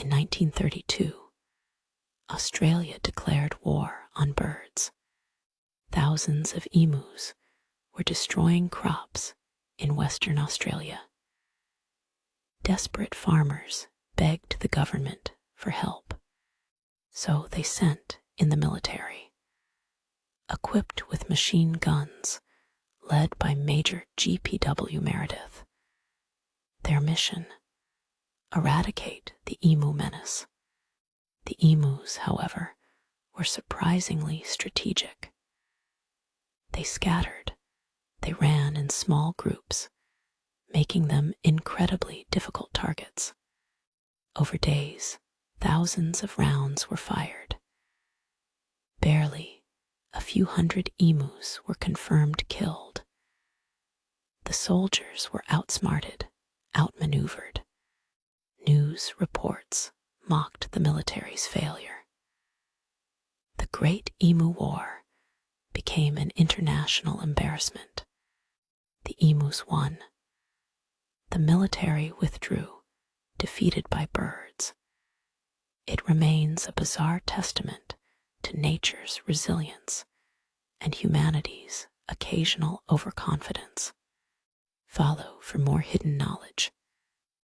In 1932, Australia declared war on birds. Thousands of emus were destroying crops in Western Australia. Desperate farmers begged the government for help, so they sent in the military, equipped with machine guns led by Major G.P.W. Meredith. Their mission: eradicate the emu menace. The emus, however, were surprisingly strategic. They scattered, they ran in small groups, making them incredibly difficult targets. Over days, thousands of rounds were fired. Barely a few hundred emus were confirmed killed. The soldiers were outsmarted, outmaneuvered. News reports mocked the military's failure. The Great Emu War became an international embarrassment. The emus won. The military withdrew, defeated by birds. It remains a bizarre testament to nature's resilience and humanity's occasional overconfidence. Follow for more hidden knowledge.